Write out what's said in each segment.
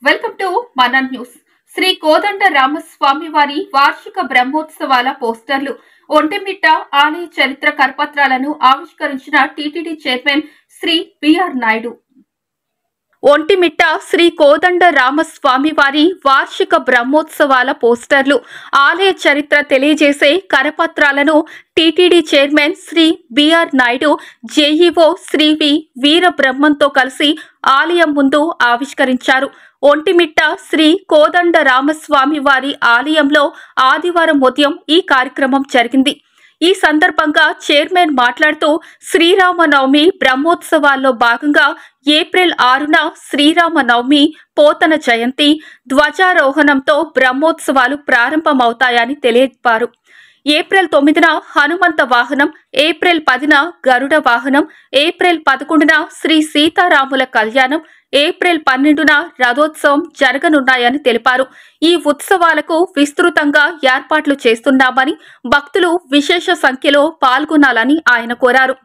Welcome to మన news. Shri Kodanda Ramaswamy వారి వార్షిక బ్రహ్మోత్సవాల పోస్టర్లు, ఒంటిమిట్ట ఆలయ చరిత్ర కరపత్రాలను ఆవిష్కరించిన TTD chairman Shri BR Naidu. Vontimitta Shri Kodanda Ramaswamy వారి వార్షిక బ్రహ్మోత్సవాల పోస్టర్లు, ఆలయ చరిత్ర తెలియజేసే కరపత్రాలను TTD chairman Shri BR Naidu, JEO Shri V వీరబ్రహ్మంతో కలిసి ఆలయం ముందు ఆవిష్కరించారు. ఒంటిమిట్ట శ్రీ కోదండ రామస్వామి వారి ఆలయంలో ఆదివారం ఉదయం ఈ కార్యక్రమం జరిగింది. ఈ సందర్భంగా చైర్మన్ మాట్లాడుతూ శ్రీరామనవమి బ్రహ్మోత్సవాల్లో భాగంగా ఏప్రిల్ 6న శ్రీరామనవమి, పోతన జయంతి, ధ్వజారోహణంతో బ్రహ్మోత్సవాలు ప్రారంభమవుతాయని తెలిపారు. ఏప్రిల్ 9న హనుమంత వాహనం, ఏప్రిల్ 10న గరుడ వాహనం, ఏప్రిల్ 11న శ్రీ సీతారాముల కళ్యాణం, ఏప్రిల్ 12న రథోత్సవం జరగనున్నాయని తెలిపారు. ఈ ఉత్సవాలకు విస్తృతంగా ఏర్పాట్లు చేస్తున్నామని, భక్తులు విశేష సంఖ్యలో పాల్గొనాలని ఆయన కోరారు.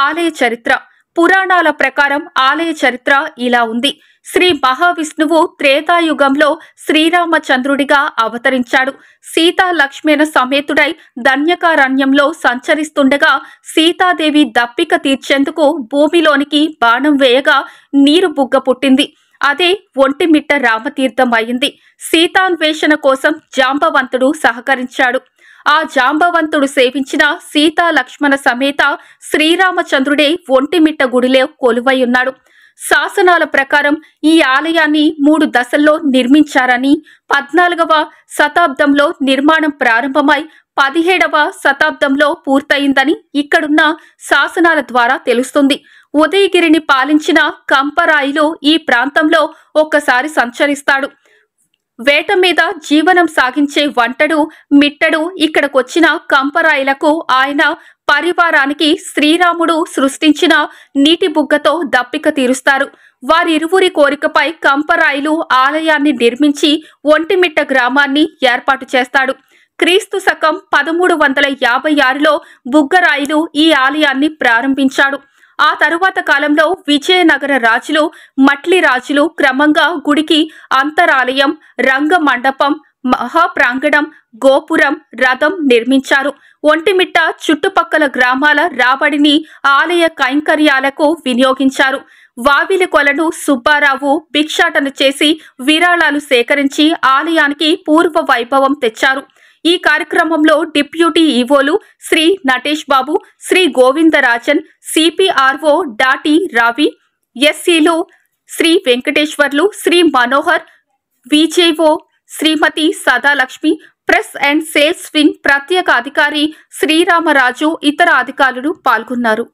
ఆలయ చరిత్ర. పురాణాల ప్రకారం ఆలయ చరిత్ర ఇలా ఉంది. శ్రీ మహావిష్ణువు త్రేతాయుగంలో శ్రీరామచంద్రుడిగా అవతరించాడు. సీతా లక్ష్మణ సమేతుడై ధన్యకారణ్యంలో సంచరిస్తుండగా సీతాదేవి దప్పిక తీర్చేందుకు భూమిలోనికి బాణం వేయగా నీరు బుగ్గ పుట్టింది. అదే ఒంటిమిట్ట రామతీర్థం అయింది. సీతాన్వేషణ కోసం జాంబవంతుడు సహకరించాడు. ఆ జాంబవంతుడు సేవించిన సీతా లక్ష్మణ సమేత శ్రీరామచంద్రుడే ఒంటిమిట్ట గుడిలో కొలువై ఉన్నాడు. శాసనాల ప్రకారం ఈ ఆలయాన్ని 3 దశల్లో నిర్మించారని, 14వ శతాబ్దంలో నిర్మాణం ప్రారంభమై 17వ శతాబ్దంలో పూర్తయిందని ఇక్కడున్న శాసనాల ద్వారా తెలుస్తుంది. ఉదయగిరిని పాలించిన కంపరాయులు ఈ ప్రాంతంలో ఒక్కసారి సంచరిస్తాడు. వేట మీద జీవనం సాగించే వంటడు, మిట్టడు ఇక్కడకొచ్చిన కంపరాయులకు ఆయన పరివారానికి శ్రీరాముడు సృష్టించిన నీటి బుగ్గతో దప్పిక తీరుస్తారు. వారిరువురి కోరికపై కంపరాయులు ఆలయాన్ని నిర్మించి ఒంటిమిట్ట గ్రామాన్ని ఏర్పాటు చేస్తాడు. క్రీస్తు శకం 1356లో బుగ్గరాయులు ఈ ఆలయాన్ని ప్రారంభించాడు. ఆ తరువాత కాలంలో విజయనగర రాజులు, మట్లి రాజులు క్రమంగా గుడికి అంతరాలయం, రంగమండపం, మహాప్రాంగణం, గోపురం, రథం నిర్మించారు. ఒంటిమిట్ట చుట్టుపక్కల గ్రామాల రాబడిని ఆలయ కైంకర్యాలకు వినియోగించారు. వావిలి కొలను సుబ్బారావు భిక్షాటన చేసి విరాళాలు సేకరించి ఆలయానికి పూర్వ వైభవం తెచ్చారు. ఈ కార్యక్రమంలో డిప్యూటీ ఈవోలు శ్రీ నటేష్ బాబు, శ్రీ గోవిందరాజన్, సిపిఆర్ఓ డాటి రావి, ఎస్సీలు Shri Venkateswarlu, Shri Manohar, VGO Shrimati Sadalakshmi, press and sales wing ప్రత్యేక అధికారి శ్రీరామరాజు, ఇతర అధికారులు పాల్గొన్నారు.